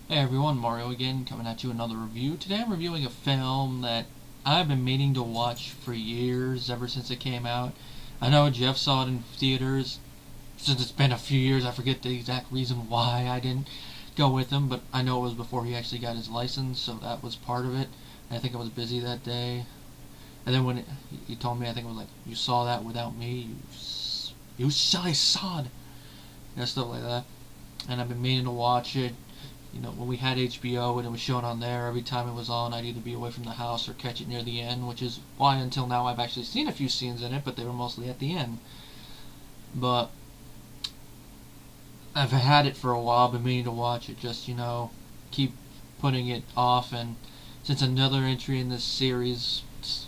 Hey everyone, Mario again, coming at you another review. Today I'm reviewing a film that I've been meaning to watch for years, ever since it came out. I know Jeff saw it in theaters. Since it's been a few years, I forget the exact reason why I didn't go with him, but I know it was before he actually got his license, so that was part of it. And I think I was busy that day. And then when he told me, I think it was like, "You saw that without me, you silly sod," stuff like that. And I've been meaning to watch it. When we had HBO and it was shown on there, every time it was on, I'd either be away from the house or catch it near the end, which is why until now I've actually seen a few scenes in it, but they were mostly at the end. But I've had it for a while, been meaning to watch it, just, keep putting it off, and since another entry in this series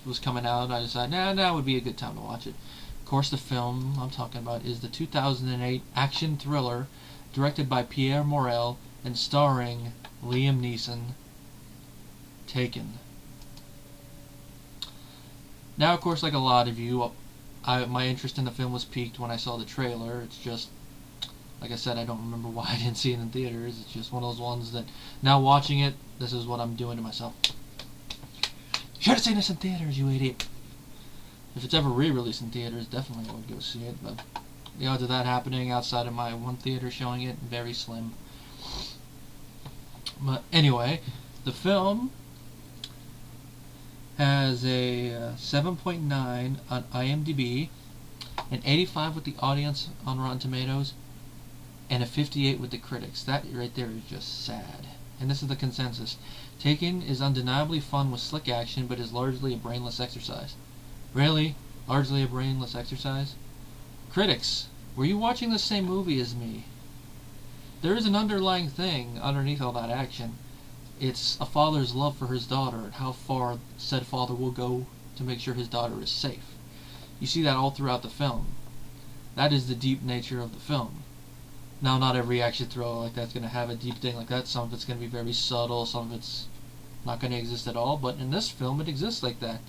was coming out, I decided, now would be a good time to watch it. Of course, the film I'm talking about is the 2008 action thriller directed by Pierre Morel and starring Liam Neeson, Taken. Now, of course, like a lot of you, my interest in the film was piqued when I saw the trailer. It's just, like I said, I don't remember why I didn't see it in theaters. It's just one of those ones that, now watching it, this is what I'm doing to myself. You should have seen this in theaters, you idiot. If it's ever re-released in theaters, definitely I would go see it, but the odds of that happening outside of my one theater showing it, very slim. But anyway, the film has a 7.9 on IMDb, an 85 with the audience on Rotten Tomatoes, and a 58 with the critics. That right there is just sad. And this is the consensus. Taken is undeniably fun with slick action, but is largely a brainless exercise. Really? Largely a brainless exercise? Critics, were you watching the same movie as me? There is an underlying thing underneath all that action. It's a father's love for his daughter and how far said father will go to make sure his daughter is safe. You see that all throughout the film. That is the deep nature of the film. Now, not every action thriller like that's going to have a deep thing like that. Some of it's going to be very subtle, some of it's not going to exist at all, but in this film it exists like that.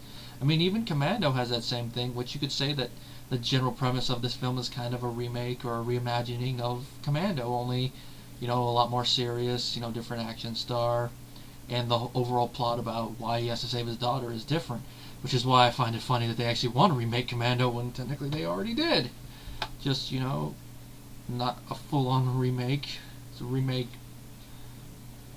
I mean, even Commando has that same thing, which you could say that the general premise of this film is kind of a remake or a reimagining of Commando, only, a lot more serious, different action star, and the overall plot about why he has to save his daughter is different, which is why I find it funny that they actually want to remake Commando when technically they already did. Just, not a full-on remake. It's a remake,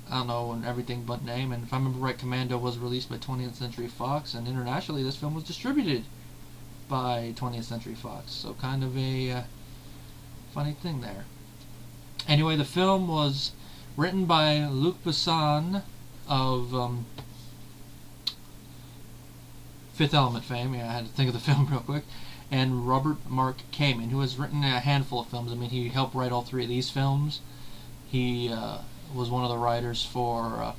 I don't know, in everything but name. And if I remember right, Commando was released by 20th Century Fox, and internationally this film was distributed by 20th Century Fox. So kind of a funny thing there. Anyway, the film was written by Luc Besson of Fifth Element fame. Yeah, I had to think of the film real quick. And Robert Mark Kamen, who has written a handful of films. I mean, he helped write all three of these films. He was one of the writers for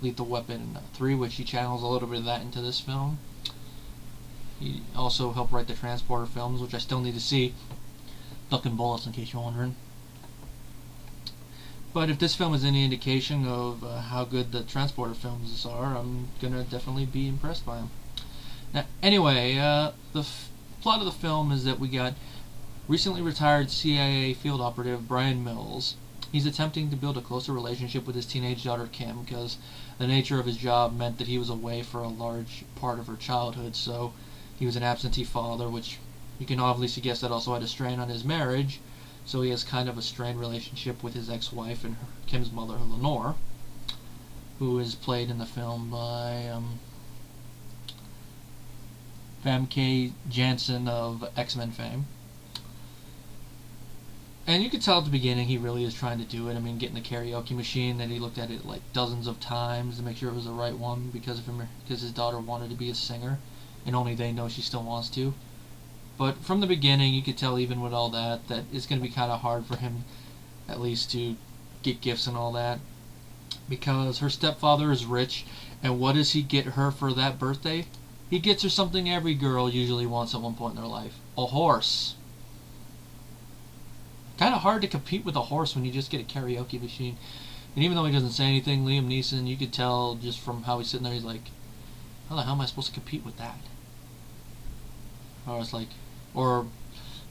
Lethal Weapon 3, which he channels a little bit of that into this film. He also helped write the Transporter films, which I still need to see. Ducking Bullets, in case you're wondering. But if this film is any indication of how good the Transporter films are, I'm going to definitely be impressed by them. Now, anyway, the plot of the film is that we got recently retired CIA field operative Brian Mills. He's attempting to build a closer relationship with his teenage daughter Kim because the nature of his job meant that he was away for a large part of her childhood, so he was an absentee father, which you can obviously guess that also had a strain on his marriage, so he has kind of a strained relationship with his ex-wife and Kim's mother, Lenore, who is played in the film by Famke Janssen of X-Men fame. And you could tell at the beginning he really is trying to do it. I mean, getting the karaoke machine, that he looked at it like dozens of times to make sure it was the right one because his daughter wanted to be a singer, and only they know she still wants to. But from the beginning, you could tell even with all that it's going to be kind of hard for him, at least, to get gifts and all that, because her stepfather is rich, and what does he get her for that birthday? He gets her something every girl usually wants at one point in their life. A horse. Kind of hard to compete with a horse when you just get a karaoke machine. And even though he doesn't say anything, Liam Neeson, you could tell just from how he's sitting there, he's like, how the hell am I supposed to compete with that? Or it's like, or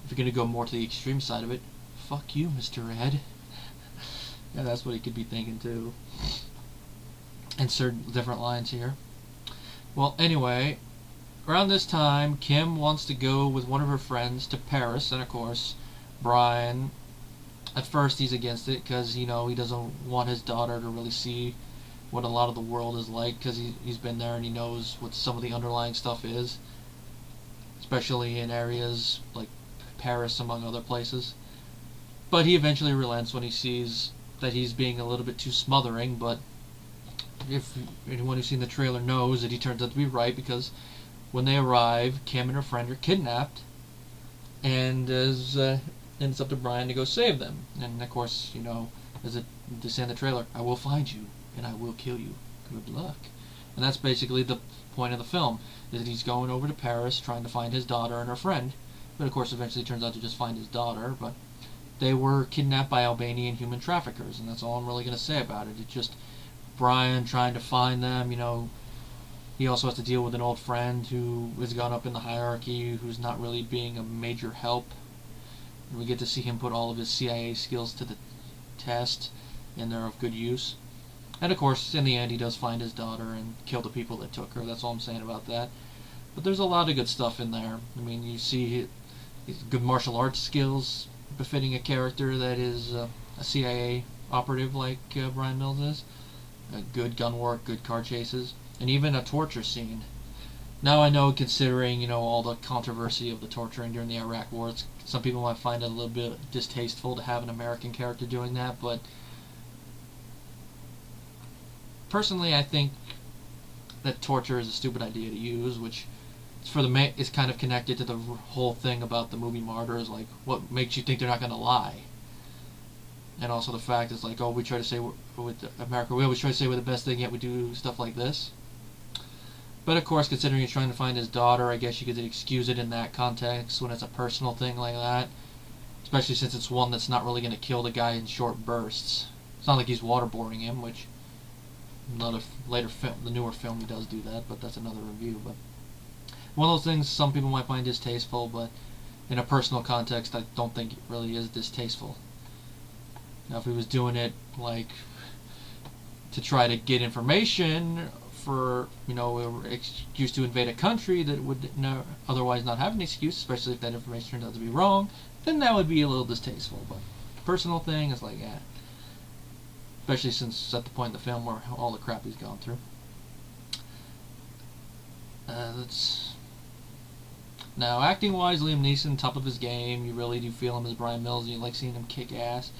if you're going to go more to the extreme side of it, fuck you, Mr. Ed. Yeah, that's what he could be thinking too. Insert different lines here. Well, anyway, around this time, Kim wants to go with one of her friends to Paris, and of course, Brian, at first he's against it because, you know, he doesn't want his daughter to really see what a lot of the world is like, because he's been there and he knows what some of the underlying stuff is, especially in areas like Paris, among other places. But he eventually relents when he sees that he's being a little bit too smothering, but if anyone who's seen the trailer knows that he turns out to be right, because when they arrive, Kim and her friend are kidnapped, and it's up to Brian to go save them. And of course, you know, as they say in the trailer, I will find you and I will kill you. Good luck. And that's basically the point of the film, is that he's going over to Paris trying to find his daughter and her friend. But of course, eventually turns out to just find his daughter. But they were kidnapped by Albanian human traffickers, and that's all I'm really going to say about it. It's just Brian trying to find them. You know, he also has to deal with an old friend who has gone up in the hierarchy, who's not really being a major help. And we get to see him put all of his CIA skills to the test, and they're of good use. And of course, in the end, he does find his daughter and kill the people that took her. That's all I'm saying about that. But there's a lot of good stuff in there. I mean, you see his good martial arts skills, befitting a character that is a CIA operative like Brian Mills is. Good gun work, good car chases, and even a torture scene. Now I know, considering, you know, all the controversy of the torturing during the Iraq War, some people might find it a little bit distasteful to have an American character doing that, but personally I think that torture is a stupid idea to use, which is kind of connected to the whole thing about the movie Martyrs, like what makes you think they're not going to lie. And also the fact is like, oh, we try to say with America, we always try to say we're the best thing, yet we do stuff like this. But of course, considering he's trying to find his daughter, I guess you could excuse it in that context when it's a personal thing like that. Especially since it's one that's not really going to kill the guy in short bursts. It's not like he's waterboarding him, which another later film, the newer film, he does do that, but that's another review. But one of those things some people might find distasteful, but in a personal context, I don't think it really is distasteful. Now, if he was doing it like to try to get information for, you know, an excuse to invade a country that would otherwise not have an excuse, especially if that information turns out to be wrong, then that would be a little distasteful. But personal thing is like, yeah. Especially since at the point in the film where all the crap he's gone through. Now, acting-wise, Liam Neeson, top of his game. You really do feel him as Brian Mills, and you like seeing him kick ass.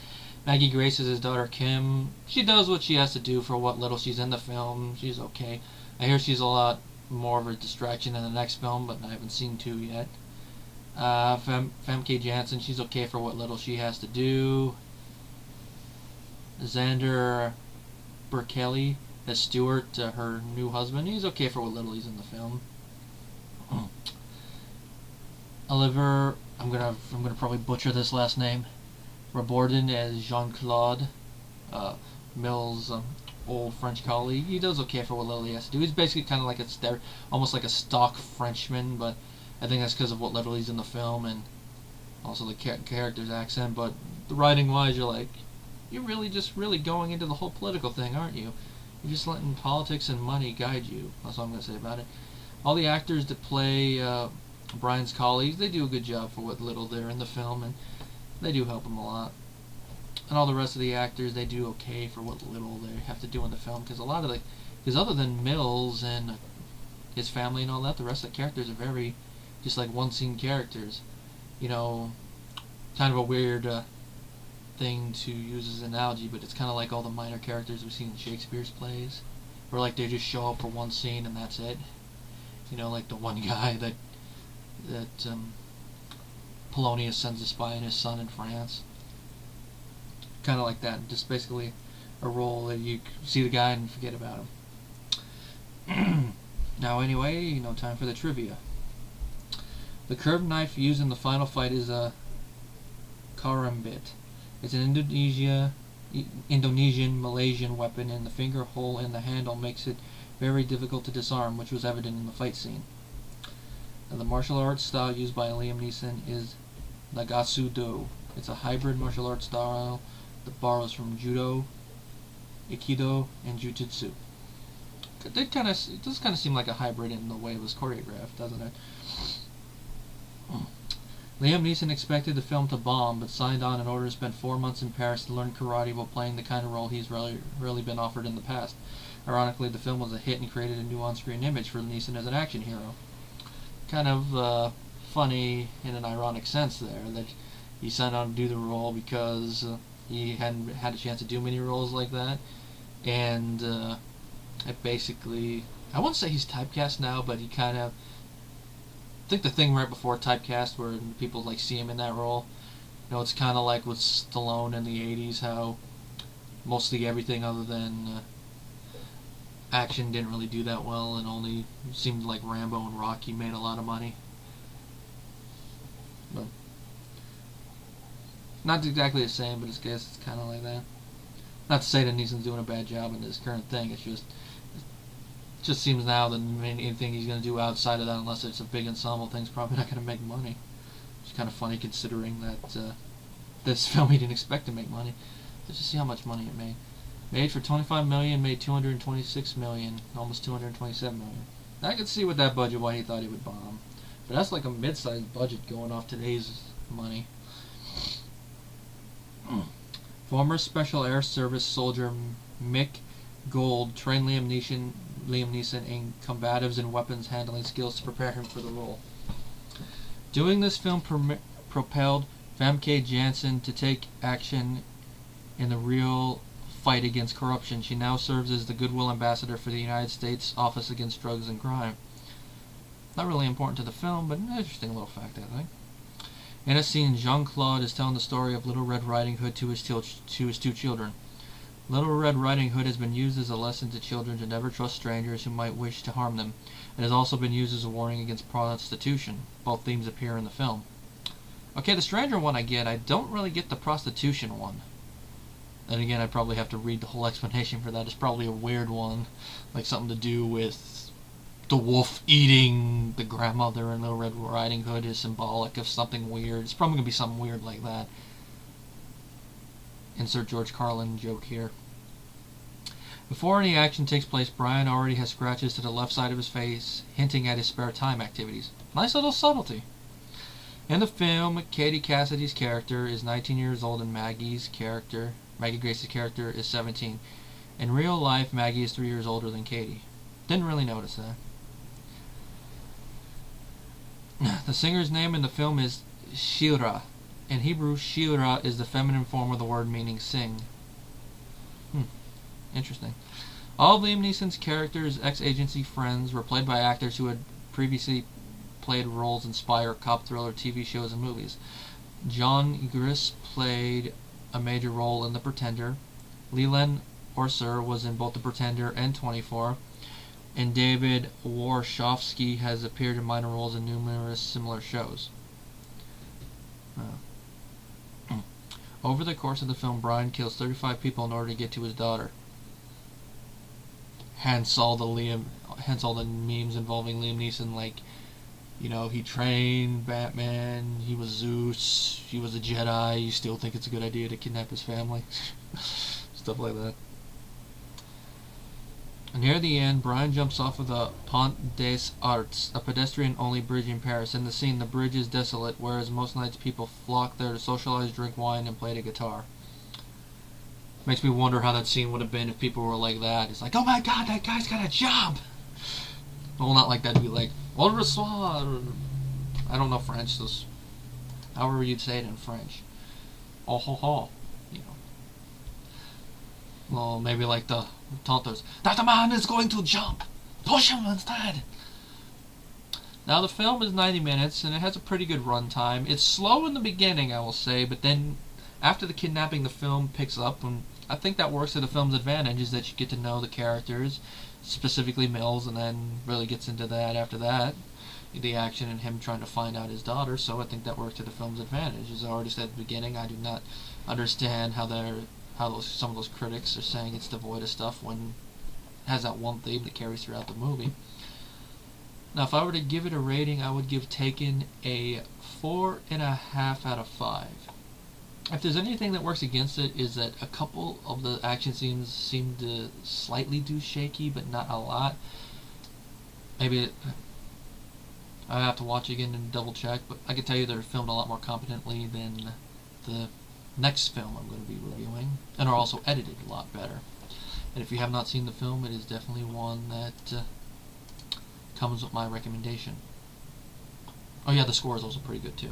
Maggie Grace is his daughter Kim. She does what she has to do for what little she's in the film. She's okay. I hear she's a lot more of a distraction in the next film, but I haven't seen 2 yet. Famke Janssen, she's okay for what little she has to do. Xander Berkeley as Stuart, her new husband. He's okay for what little he's in the film. Oliver, I'm gonna probably butcher this last name. Rabordin as Jean-Claude, Mills' old French colleague. He does okay for what little he has to do. He's basically kind of like almost like a stock Frenchman, but I think that's because of what little he's in the film and also the character's accent. But the writing-wise, you're like, you're really just going into the whole political thing, aren't you? You're just letting politics and money guide you. That's all I'm going to say about it. All the actors that play Brian's colleagues, they do a good job for what little they're in the film, and they do help him a lot. And all the rest of the actors, they do okay for what little they have to do in the film, because other than Mills and his family and all that, the rest of the characters are very just like one-scene characters. You know, kind of a weird thing to use as an analogy, but it's kind of like all the minor characters we've seen in Shakespeare's plays, where like they just show up for one scene and that's it. You know, like the one guy that Polonius sends to spy on his son in France. Kind of like that. Just basically a role that you see the guy and forget about him. Now anyway, you know, time for the trivia. The curved knife used in the final fight is a karambit. It's an Indonesian Malaysian weapon, and the finger hole in the handle makes it very difficult to disarm, which was evident in the fight scene. The martial arts style used by Liam Neeson is Nagatsu Do. It's a hybrid martial arts style that borrows from Judo, Aikido, and Jujutsu. It does kind of seem like a hybrid in the way it was choreographed, doesn't it? Liam Neeson expected the film to bomb, but signed on in order to spend 4 months in Paris to learn karate while playing the kind of role he's really been offered in the past. Ironically, the film was a hit and created a new on-screen image for Neeson as an action hero. Kind of funny in an ironic sense there, that he signed on to do the role because he hadn't had a chance to do many roles like that, and it basically, I won't say he's typecast now, but he kind of, I think the thing right before typecast where people like see him in that role, you know, it's kind of like with Stallone in the 80s, how mostly everything other than action didn't really do that well, and only seemed like Rambo and Rocky made a lot of money. But not exactly the same, but I guess it's kind of like that. Not to say that Neeson's doing a bad job in this current thing, it's just, it just seems now that anything he's going to do outside of that, unless it's a big ensemble thing, is probably not going to make money. It's kind of funny considering that this film he didn't expect to make money. Let's just see how much money it made. Made for $25 million, made $226 million, almost $227 million. I could see with that budget why he thought he would bomb. But that's like a mid-sized budget going off today's money. Former Special Air Service soldier Mick Gold trained Liam Neeson in combatives and weapons handling skills to prepare him for the role. Doing this film propelled Famke Janssen to take action in the real fight against corruption. She now serves as the Goodwill Ambassador for the United States Office Against Drugs and Crime. Not really important to the film, but an interesting little fact, I think. In a scene, Jean-Claude is telling the story of Little Red Riding Hood to his two children. Little Red Riding Hood has been used as a lesson to children to never trust strangers who might wish to harm them. It has also been used as a warning against prostitution. Both themes appear in the film. Okay, the stranger one I get. I don't really get the prostitution one. And again, I probably have to read the whole explanation for that. It's probably a weird one, like something to do with the wolf eating the grandmother in Little Red Riding Hood is symbolic of something weird. It's probably going to be something weird like that. Insert George Carlin joke here. Before any action takes place, Brian already has scratches to the left side of his face, hinting at his spare time activities. Nice little subtlety. In the film, Katie Cassidy's character is 19 years old and Maggie Grace's character is 17. In real life, Maggie is 3 years older than Katie. Didn't really notice that. The singer's name in the film is Shira. In Hebrew, Shira is the feminine form of the word meaning sing. Interesting. All of Liam Neeson's characters' ex-agency friends were played by actors who had previously played roles in spy or cop thriller TV shows and movies. John Gris played a major role in The Pretender. Leland Orser was in both The Pretender and 24. And David Warshawski has appeared in minor roles in numerous similar shows. Over the course of the film, Brian kills 35 people in order to get to his daughter. Hence all the memes involving Liam Neeson, like, you know, he trained Batman, he was Zeus, he was a Jedi, you still think it's a good idea to kidnap his family. Stuff like that. Near the end, Brian jumps off of the Pont des Arts, a pedestrian-only bridge in Paris. In the scene, the bridge is desolate, whereas most nights people flock there to socialize, drink wine, and play the guitar. Makes me wonder how that scene would have been if people were like that. It's like, oh my god, that guy's got a job! Well, not like that, to be like, au revoir! I don't know French, so however you'd say it in French. Oh ho ho. You know. Well, maybe like the Tontos. That man is going to jump! Push him instead! Now, the film is 90 minutes, and it has a pretty good runtime. It's slow in the beginning, I will say, but then after the kidnapping, the film picks up, and I think that works to the film's advantage, is that you get to know the characters, specifically Mills, and then really gets into that after that, the action and him trying to find out his daughter. So I think that works to the film's advantage. As I already said at the beginning, I do not understand how some of those critics are saying it's devoid of stuff when it has that one theme that carries throughout the movie. Now, if I were to give it a rating, I would give Taken a 4.5 out of 5. If there's anything that works against it, is that a couple of the action scenes seem to slightly do shaky, but not a lot. Maybe I have to watch again and double check, but I can tell you they're filmed a lot more competently than the next film I'm going to be reviewing, and are also edited a lot better. And if you have not seen the film, it is definitely one that comes with my recommendation. Oh yeah, the score is also pretty good too.